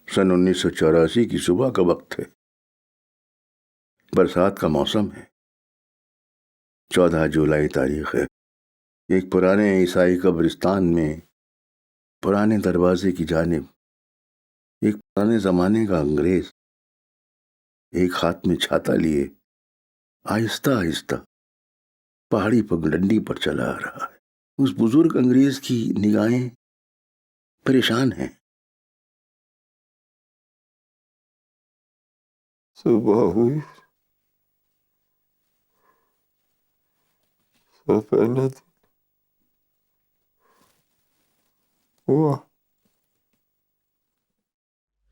सन 1984 की सुबह का वक्त है। बरसात का मौसम है। 14 जुलाई तारीख है। एक पुराने ईसाई कब्रिस्तान में पुराने दरवाजे की जानिब एक पुराने जमाने का अंग्रेज एक हाथ में छाता लिए आहिस्ता आहिस्ता पहाड़ी पगडंडी पर चला आ रहा है। उस बुजुर्ग अंग्रेज की निगाहें परेशान हैं। सुबह हुई तो पहला दिन हुआ।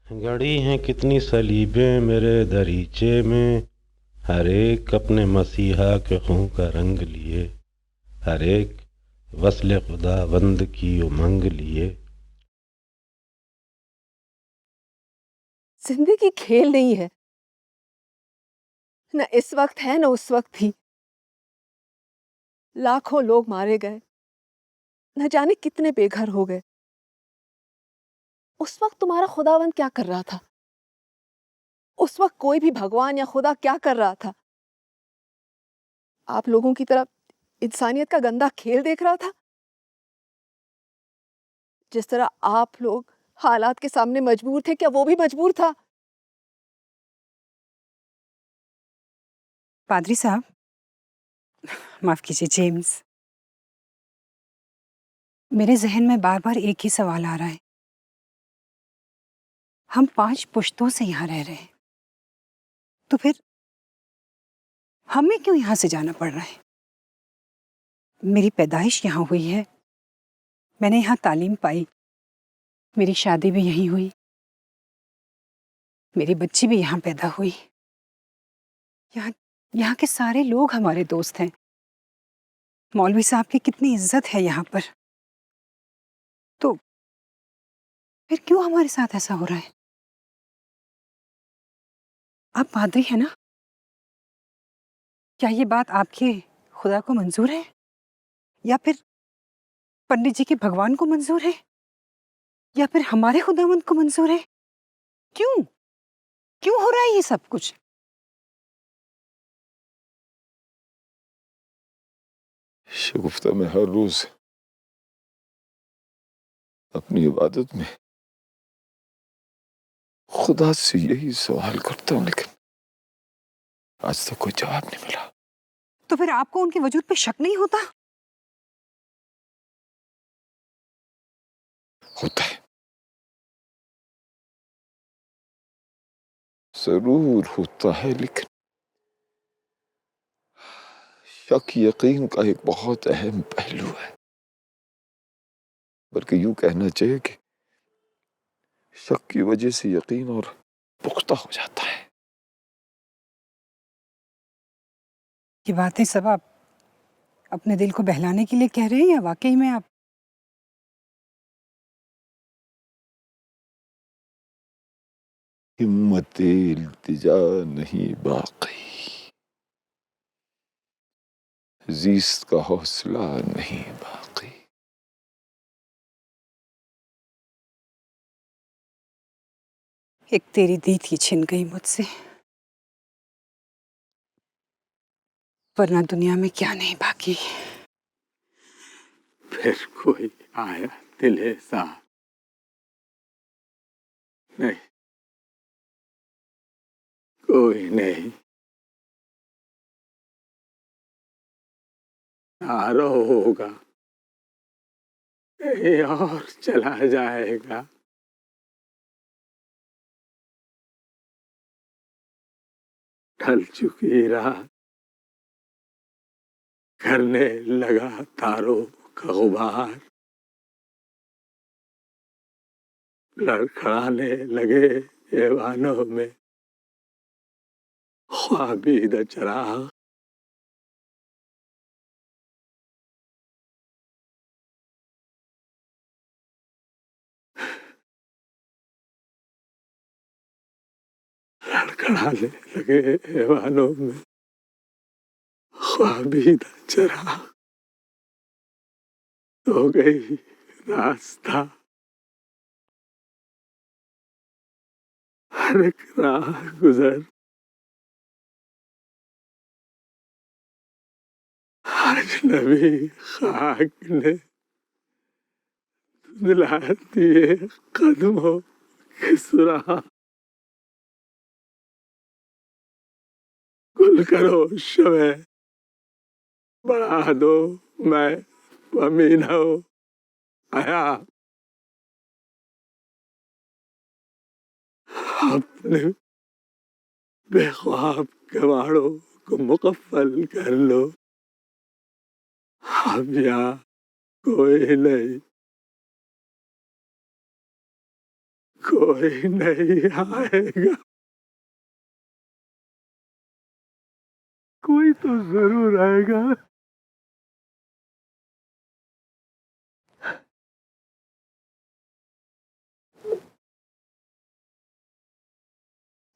गड़ी हैं कितनी सलीबें मेरे दरीचे में, हर एक अपने मसीहा के खून का रंग लिए, हर एक वस्ल खुदावंद की उमंग लिए। जिंदगी खेल नहीं है, न इस वक्त है न उस वक्त थी। लाखों लोग मारे गए, न जाने कितने बेघर हो गए। उस वक्त तुम्हारा खुदावंद क्या कर रहा था? उस वक्त कोई भी भगवान या खुदा क्या कर रहा था? आप लोगों की तरफ इंसानियत का गंदा खेल देख रहा था। जिस तरह आप लोग हालात के सामने मजबूर थे, क्या वो भी मजबूर था? पादरी साहब, माफ कीजिए जेम्स, मेरे जहन में बार बार एक ही सवाल आ रहा है। हम 5 पुश्तों से यहाँ रह रहे हैं, तो फिर हमें क्यों यहाँ से जाना पड़ रहा है? मेरी पैदाइश यहाँ हुई है, मैंने यहाँ तालीम पाई, मेरी शादी भी यहीं हुई, मेरी बच्ची भी यहाँ पैदा हुई। यहाँ यहाँ के सारे लोग हमारे दोस्त हैं। मौलवी साहब की कितनी इज्जत है यहाँ पर। तो फिर क्यों हमारे साथ ऐसा हो रहा है? आप पादरी हैं ना? क्या ये बात आपके खुदा को मंजूर है, या फिर पंडित जी के भगवान को मंजूर है, या फिर हमारे खुदावंद को मंजूर है? क्यों क्यों हो रहा है ये सब कुछ? शगुफ्ता में हर रोज अपनी इबादत में खुदा से यही सवाल करता हूँ, लेकिन आज तक कोई जवाब नहीं मिला। तो फिर आपको उनके वजूद पे शक नहीं होता? होता है, जरूर होता है, लेकिन शक यकीन का एक बहुत अहम पहलू है। बल्कि यूं कहना चाहिए कि शक की वजह से यकीन और पुख्ता हो जाता है। ये बातें सब आप अपने दिल को बहलाने के लिए कह रहे हैं, या वाकई में आप? हिम्मत इल्तिजा नहीं बाकी, जीस्त का हौसला नहीं बाकी। एक तेरी दी थी छिन गई मुझसे, वरना दुनिया में क्या नहीं बाकी। फिर कोई आया दिले साथ? नहीं, कोई नहीं। आरो होगा, कहीं और चला जाएगा। ढल चुकी रात करने लगा तारों का गुबार, लड़खड़ाने लगे ऐवानों में ख्वाबीदा चराग। लड़खड़ाने लगे ऐवानों में ख्वाबीदा चराग। हो गई रास्ता हर एक राह गुजर अजनबी खाक ने धुंधलाती है कदमों की सुराह। गुल करो शमे बढ़ा दो मैं अमीना हो आया अपने बेख्वाब कबाड़ों को मुकफ्फल कर लो। अब यहाँ कोई नहीं आएगा। कोई तो जरूर आएगा।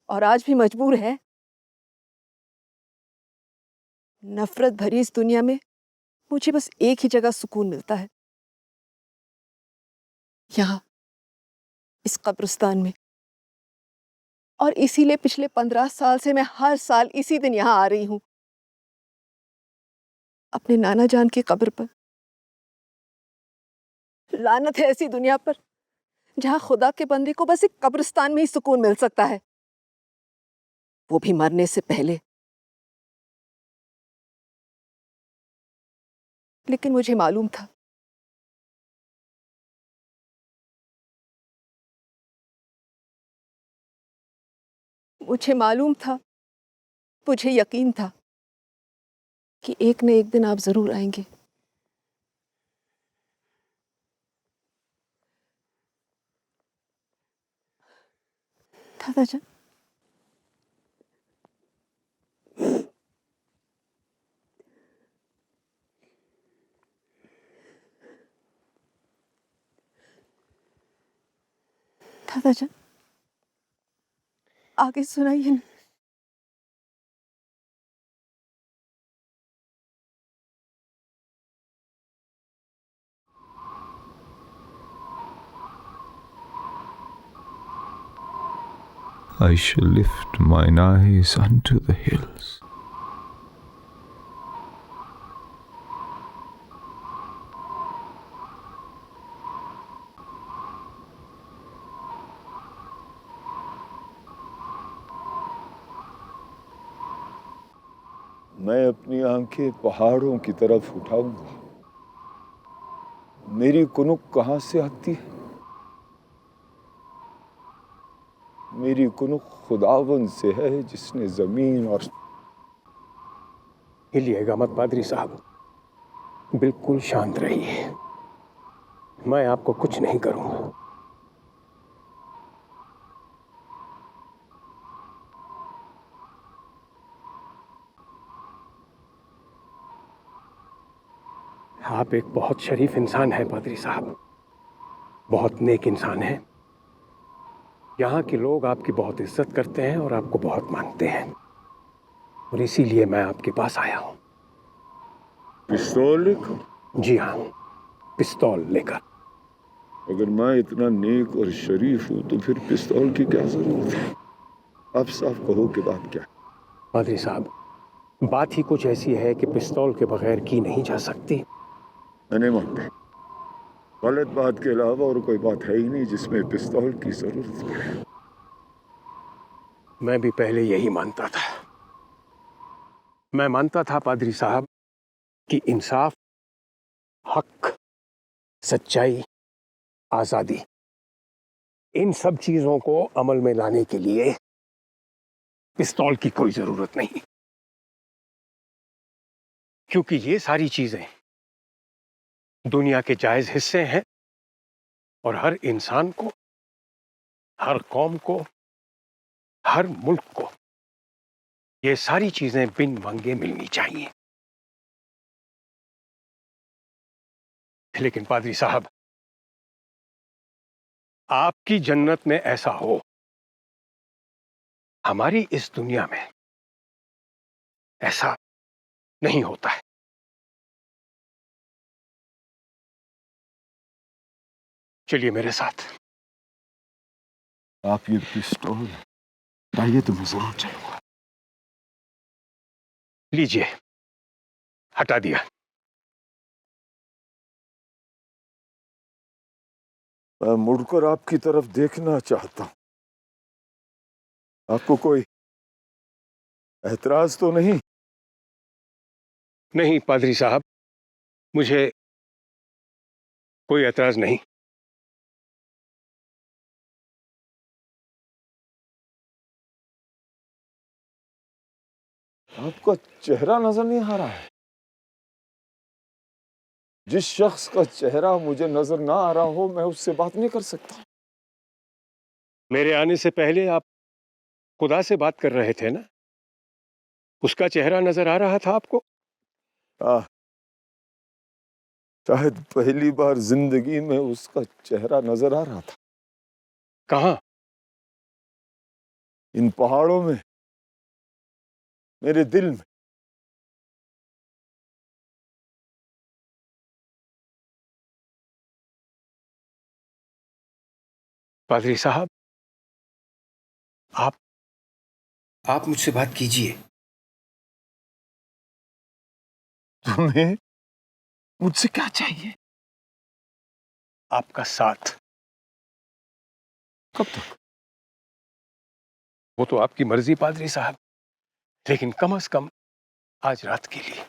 और आज भी मजबूर है। नफरत भरी इस दुनिया में मुझे बस एक ही जगह सुकून मिलता है, यहाँ इस कब्रिस्तान में। और इसीलिए पिछले 15 साल से मैं हर साल इसी दिन यहाँ आ रही हूँ, अपने नाना जान की कब्र पर। लानत है ऐसी दुनिया पर जहाँ खुदा के बंदे को बस एक कब्रिस्तान में ही सुकून मिल सकता है, वो भी मरने से पहले। लेकिन मुझे मालूम था मुझे यकीन था कि एक न एक दिन आप जरूर आएंगे। दादाजान, दादाजान, आगे सुनाइए ना। I shall lift mine eyes unto the hills. मैं अपनी आंखें पहाड़ों की तरफ उठाऊंगा। मेरी कुनुक कहां से आती है? मेरी कुनुक खुदावन से है जिसने जमीन और। हिलिएगा मत पादरी साहब, बिल्कुल शांत रहिए। मैं आपको कुछ नहीं करूंगा। आप एक बहुत शरीफ इंसान हैं पादरी साहब, बहुत नेक इंसान हैं। यहाँ के लोग आपकी बहुत इज्जत करते हैं और आपको बहुत मानते हैं, और इसीलिए मैं आपके पास आया हूँ। पिस्तौल लेकर? जी हाँ, पिस्तौल लेकर। अगर मैं इतना नेक और शरीफ हूँ तो फिर पिस्तौल की क्या जरूरत है? आप साफ कहो कि बात क्या है? पादरी साहब, बात ही कुछ ऐसी है कि पिस्तौल के बगैर की नहीं जा सकती। मैं नहीं मानता। गलत बात के अलावा और कोई बात है ही नहीं जिसमें पिस्तौल की जरूरत पड़े। मैं भी पहले यही मानता था। मैं मानता था पादरी साहब कि इंसाफ, हक, सच्चाई, आजादी, इन सब चीजों को अमल में लाने के लिए पिस्तौल की कोई जरूरत नहीं, क्योंकि ये सारी चीजें दुनिया के जायज हिस्से हैं और हर इंसान को, हर कौम को, हर मुल्क को ये सारी चीजें बिन मांगे मिलनी चाहिए। लेकिन पादरी साहब, आपकी जन्नत में ऐसा हो, हमारी इस दुनिया में ऐसा नहीं होता है। चलिए मेरे साथ। आप ये पिस्तौल चाहिए तो मैं जरूर चलूंगा। लीजिए, हटा दिया। मैं मुड़कर आपकी तरफ देखना चाहता हूं। आपको कोई एतराज तो नहीं? नहीं पादरी साहब, मुझे कोई एतराज नहीं। आपका चेहरा नजर नहीं आ रहा है। जिस शख्स का चेहरा मुझे नजर ना आ रहा हो, मैं उससे बात नहीं कर सकता। मेरे आने से पहले आप खुदा से बात कर रहे थे ना? उसका चेहरा नजर आ रहा था आपको? हाँ, शायद पहली बार जिंदगी में उसका चेहरा नजर आ रहा था। कहाँ? इन पहाड़ों में, मेरे दिल में। पादरी साहब, आप मुझसे बात कीजिए। तुम्हें मुझसे क्या चाहिए? आपका साथ। कब तक? वो तो आपकी मर्जी पादरी साहब, लेकिन कम से कम आज रात के लिए।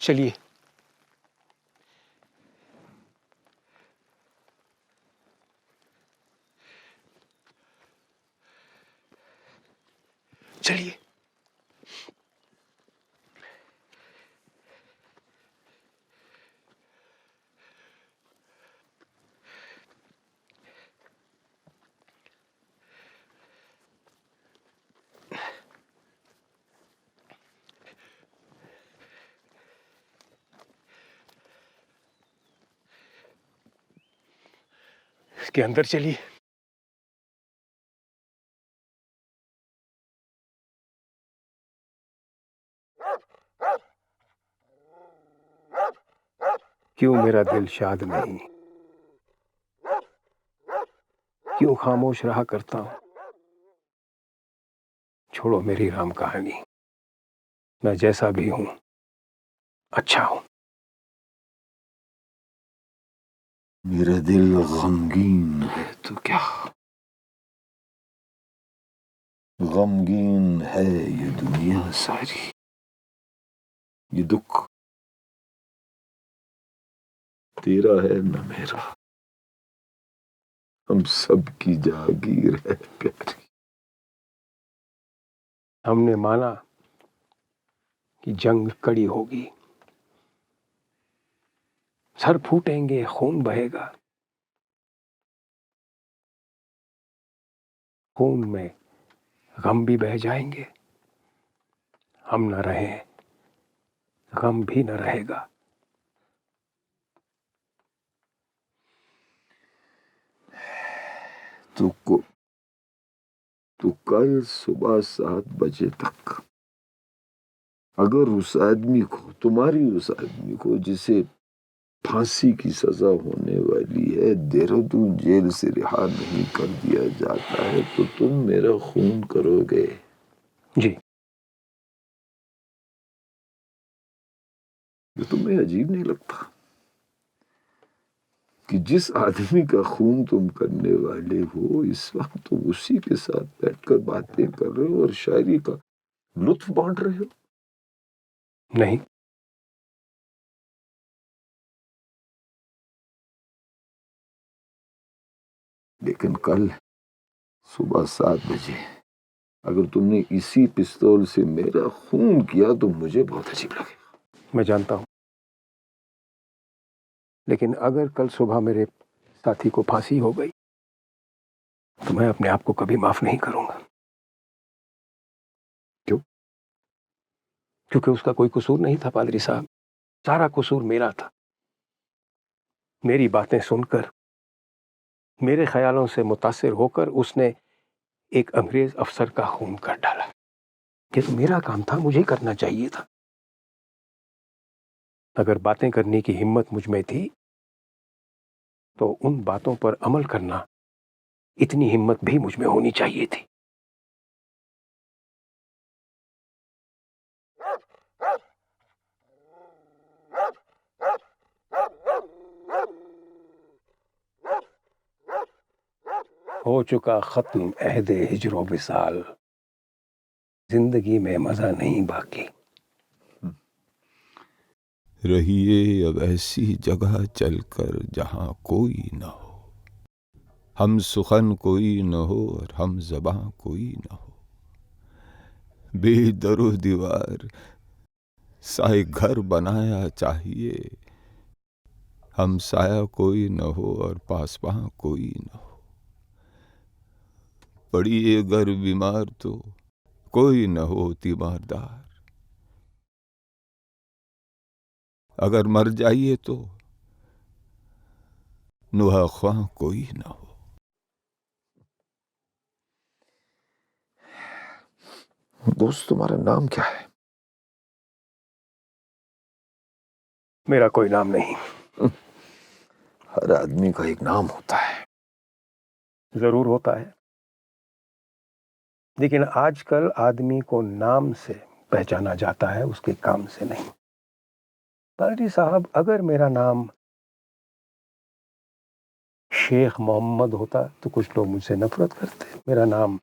चलिए। चलिए। इसके अंदर चलिए। क्यों मेरा दिल शाद नहीं? क्यों खामोश रहा करता हूं? छोड़ो मेरी राम कहानी। मैं जैसा भी हूं, अच्छा हूं। मेरा दिल गमगीन है तो क्या? गमगीन है ये दुनिया सारी। ये दुख तेरा है न मेरा। हम सब की जागीर है प्यारी। हमने माना कि जंग कड़ी होगी, सर फूटेंगे, खून बहेगा। खून में गम भी बह जाएंगे। हम न रहे, गम भी न रहेगा। तो कल सुबह 7 बजे तक अगर उस आदमी को, तुम्हारी उस आदमी को जिसे फांसी की सजा होने वाली है, देहरादून जेल से रिहा नहीं कर दिया जाता है, तो तुम मेरा खून करोगे? जी। ये तुम्हें अजीब नहीं लगता कि जिस आदमी का खून तुम करने वाले हो, इस वक्त तुम उसी के साथ बैठकर बातें कर रहे हो और शायरी का लुत्फ बांट रहे हो? नहीं। लेकिन कल सुबह 7 बजे अगर तुमने इसी पिस्तौल से मेरा खून किया तो मुझे बहुत अजीब लगेगा। मैं जानता हूं, लेकिन अगर कल सुबह मेरे साथी को फांसी हो गई तो मैं अपने आप को कभी माफ नहीं करूंगा। क्यों? क्योंकि उसका कोई कसूर नहीं था पादरी साहब। सारा कसूर मेरा था। मेरी बातें सुनकर, मेरे ख्यालों से मुतासिर होकर उसने एक अंग्रेज अफसर का खून कर डाला। ये तो मेरा काम था, मुझे करना चाहिए था। अगर बातें करने की हिम्मत मुझ में थी तो उन बातों पर अमल करना, इतनी हिम्मत भी मुझ में होनी चाहिए थी। हो चुका खत्म अहदे हिजरो विसाल, जिंदगी में मजा नहीं बाकी। रहिए अब ऐसी जगह चलकर जहां कोई न हो, हम सुखन कोई न हो और हम ज़बां कोई न हो, बेदरो दीवार साए घर बनाया चाहिए, हम साया कोई न हो और पासबां कोई न हो, पड़िए अगर बीमार तो कोई न हो तीमारदार, अगर मर जाइए तो नुहा ख्वां कोई न हो। दोस्त, तुम्हारा नाम क्या है? मेरा कोई नाम नहीं। हर आदमी का एक नाम होता है। जरूर होता है, लेकिन आजकल आदमी को नाम से पहचाना जाता है, उसके काम से नहीं। पादरी साहब, अगर मेरा नाम शेख मोहम्मद होता तो कुछ लोग मुझसे नफरत करते। मेरा नाम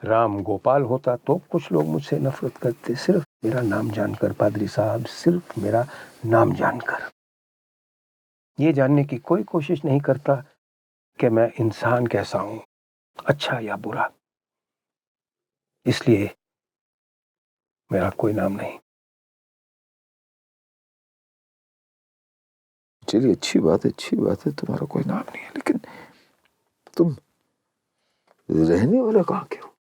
राम गोपाल होता तो कुछ लोग मुझसे नफरत करते। सिर्फ मेरा नाम जानकर पादरी साहब, सिर्फ मेरा नाम जानकर, ये जानने की कोई कोशिश नहीं करता कि मैं इंसान कैसा हूं, अच्छा या बुरा। इसलिए मेरा कोई नाम नहीं। चलिए, अच्छी बात है तुम्हारा कोई नाम नहीं है, लेकिन तुम रहने वाले कहाँ के हो?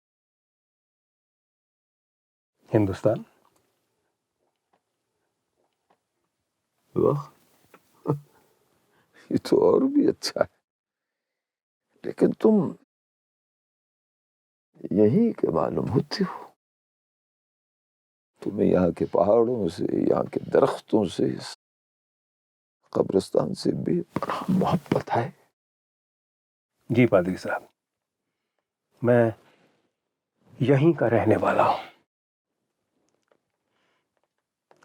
हिंदुस्तान। वाह, ये तो और भी अच्छा है। लेकिन तुम यहीं के मालूम होते हो। तुम्हें यहाँ के पहाड़ों से, यहाँ के दरख्तों से, कब्रिस्तान से बेपनाह मोहब्बत है। जी पादरी साहब, मैं यहीं का रहने वाला हूं।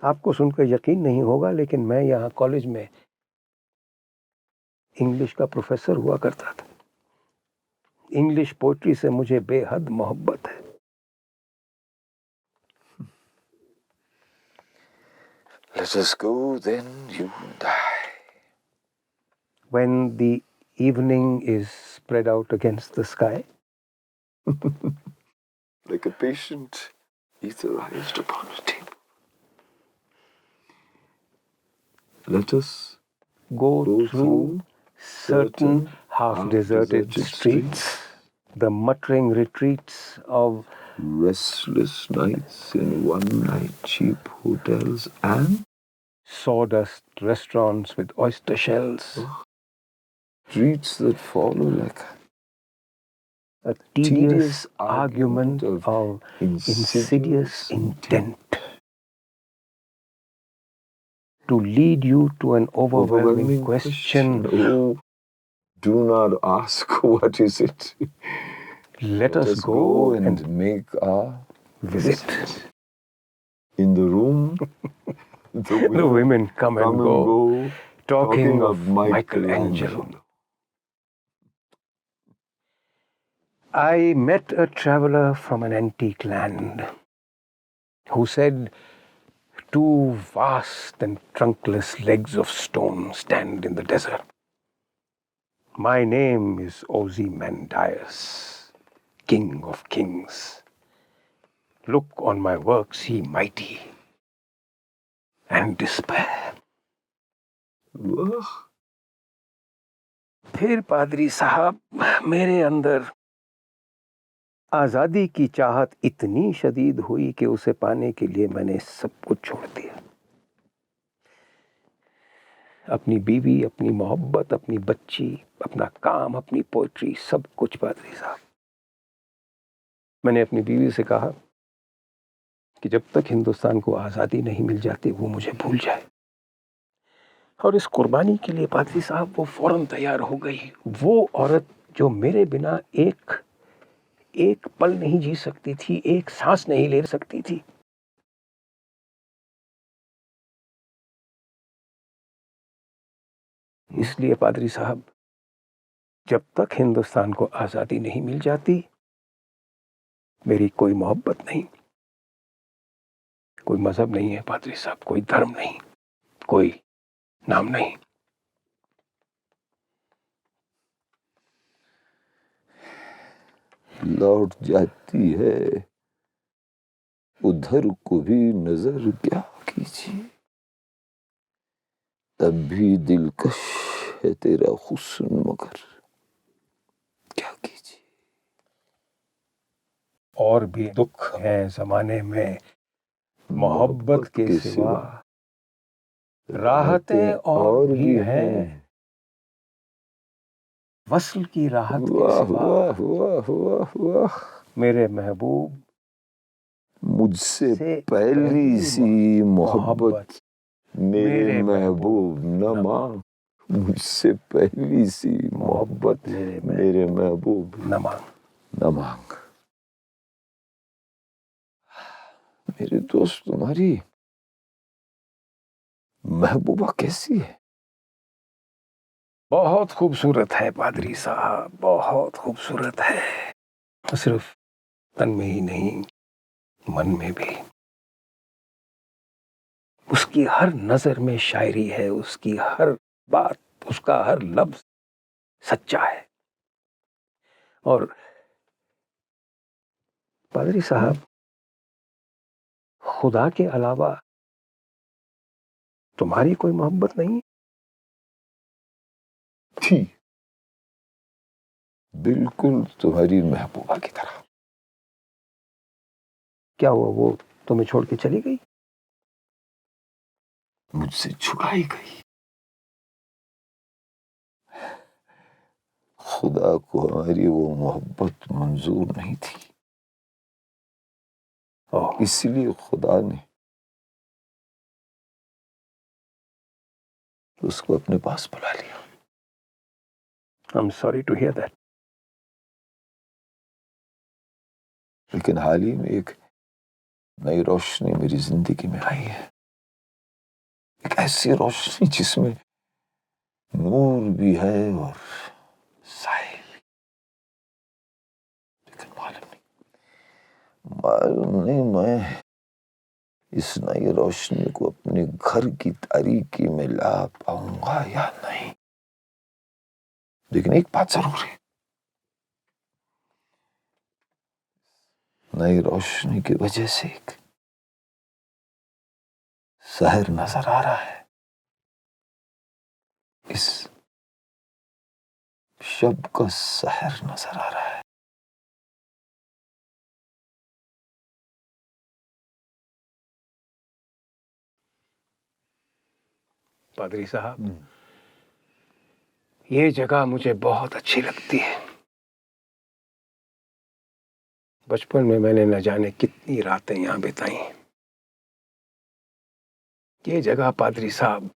आपको सुनकर यकीन नहीं होगा, लेकिन मैं यहाँ कॉलेज में इंग्लिश का प्रोफेसर हुआ करता था। इंग्लिश पोइट्री से मुझे बेहद मोहब्बत है। Let us go then, you and I. When the evening is spread out against the sky, Like a patient etherized upon a table. Let us go go through certain half-deserted streets, the muttering retreats of restless nights in one-night cheap hotels and sawdust restaurants with oyster shells, streets that follow like a tedious argument of insidious intent to lead you to an overwhelming question. Oh, do not ask what is it. Let us go and make our visit. In the room, The women come and go, talking of Michelangelo. I met a traveler from an antique land who said, "Two vast and trunkless legs of stone stand in the desert. My name is Ozymandias, King of Kings. Look on my works, ye mighty, and despair." फिर पादरी साहब, मेरे अंदर आजादी की चाहत इतनी शदीद हुई कि उसे पाने के लिए मैंने सब कुछ छोड़ दिया। अपनी बीवी, अपनी मोहब्बत, अपनी बच्ची, अपना काम, अपनी पोइट्री, सब कुछ पादरी साहब। मैंने अपनी बीवी से कहा कि जब तक हिंदुस्तान को आजादी नहीं मिल जाती वो मुझे भूल जाए। और इस कुर्बानी के लिए पादरी साहब वो फौरन तैयार हो गई। वो औरत जो मेरे बिना एक पल नहीं जी सकती थी, एक सांस नहीं ले सकती थी। इसलिए पादरी साहब, जब तक हिंदुस्तान को आजादी नहीं मिल जाती, मेरी कोई मोहब्बत नहीं, कोई मजहब नहीं है पादरी साहब, कोई धर्म नहीं, कोई नाम नहीं। लौट जाती है उधर को भी नजर क्या कीजिए, तब भी दिलकश है तेरा हुस्न, मगर क्या कीजिए। और भी दुख है जमाने में मोहब्बत के सिवा, राहतें और भी हैं वस्ल की राहत के वाह सिवा। वाह वाह वाह वाह, मेरे महबूब, मुझसे पहली सी मोहब्बत, मेरे महबूब न मांग, मुझसे पहली सी मोहब्बत, मेरे महबूब न मांग। न मांग। मेरे दोस्त, तुम्हारी महबूबा कैसी है? बहुत खूबसूरत है पादरी साहब, बहुत खूबसूरत है। सिर्फ तन में ही नहीं, मन में भी। उसकी हर नजर में शायरी है, उसकी हर बात, उसका हर लफ्ज सच्चा है। और पादरी साहब, खुदा के अलावा तुम्हारी कोई मोहब्बत नहीं? थी, बिल्कुल तुम्हारी महबूबा की तरह। क्या हुआ, वो तुम्हें छोड़ के चली गई? मुझसे छुड़ाई गई। खुदा को हमारी वो मोहब्बत मंजूर नहीं थी, इसलिए खुदा ने उसको अपने पास बुला लिया। I am sorry to hear that. लेकिन हाल ही में एक नई रोशनी मेरी जिंदगी में आई है, एक ऐसी रोशनी जिसमें नूर भी है और साए भी। लेकिन मालूम नहीं मैं इस नई रोशनी को अपने घर की तारीकी में ला पाऊंगा या नहीं। लेकिन एक बात जरूर है, नई रोशनी की वजह से एक शहर नजर आ रहा है। इस शब का शहर नजर आ रहा है। पादरी साहब, ये जगह मुझे बहुत अच्छी लगती है। बचपन में मैंने न जाने कितनी रातें यहां बिताई। ये जगह पादरी साहब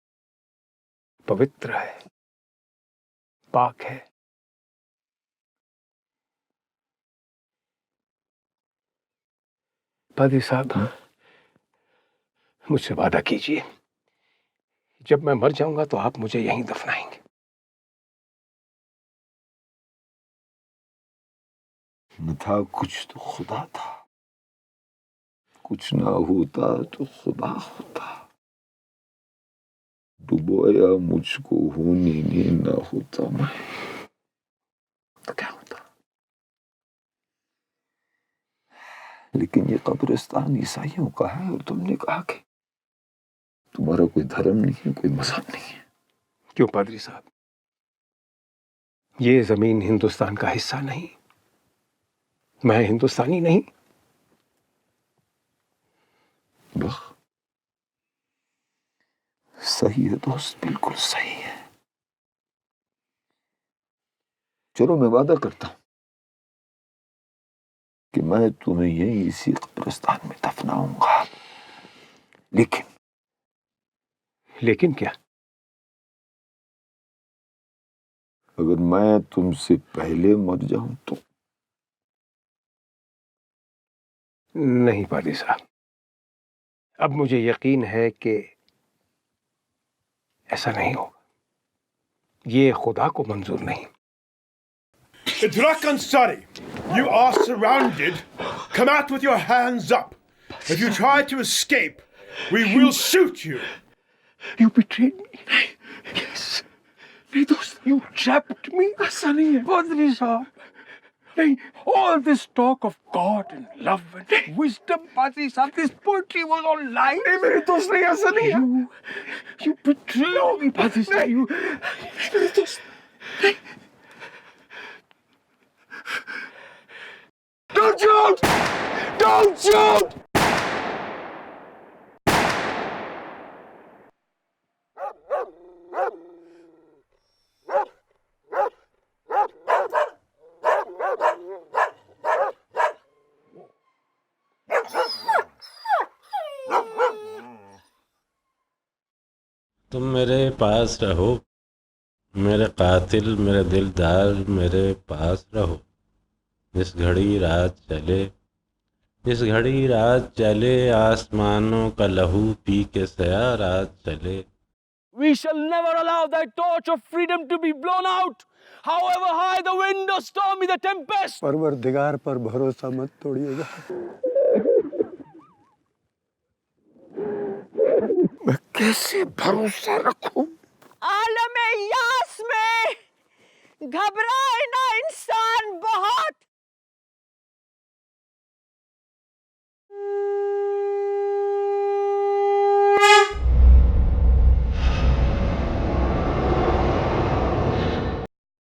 पवित्र है, पाक है। पादरी साहब, मुझसे वादा कीजिए, जब मैं मर जाऊंगा तो आप मुझे यहीं दफनाएंगे। न था कुछ तो खुदा था, कुछ ना होता तो खुदा होता। डुबोया मुझको होने ने ना होता मैं, तो क्या होता। लेकिन ये कब्रिस्तान ईसाइयों का है और तुमने कहा कि तुम्हारा कोई धर्म नहीं है, कोई मजहब नहीं है। क्यों पादरी साहब, ये जमीन हिंदुस्तान का हिस्सा नहीं? मैं हिंदुस्तानी नहीं? वाह, सही है दोस्त, बिल्कुल सही है। चलो मैं वादा करता हूं कि मैं तुम्हें यहीं इसी कब्रिस्तान में दफनाऊंगा। लेकिन लेकिन क्या? अगर मैं तुमसे पहले मर जाऊं तो? नहीं पादी साहब, अब मुझे यकीन है कि ऐसा नहीं होगा। ये खुदा को मंजूर नहीं। Idrak Ansari, you are surrounded. Come out with your hands up. If you try to escape, we will shoot you. You betrayed me. Yes. नहीं दोस्त, you trapped me. ऐसा नहीं है पादरी साहब। नहीं, all this talk of God and love and wisdom, पादरी साहब, this poetry was all lies. नहीं मेरे दोस्त, नहीं ऐसा नहीं है। You betrayed me, पादरी साहब। You, मेरे दोस्त, नहीं। Don't shoot! Don't shoot! तुम मेरे पास रहो, मेरे कातिल, मेरे दिलदार, मेरे पास रहो। जिस घड़ी रात चले, जिस घड़ी रात चले, आसमानों का लहू पी के सया रात चले। We shall never allow that torch of freedom to be blown out, however high the wind or stormy the tempest. परवरदिगार पर भरोसा मत तोड़िएगा। मैं कैसे भरोसा रखूं? आलमे यास में घबराए ना इंसान बहुत।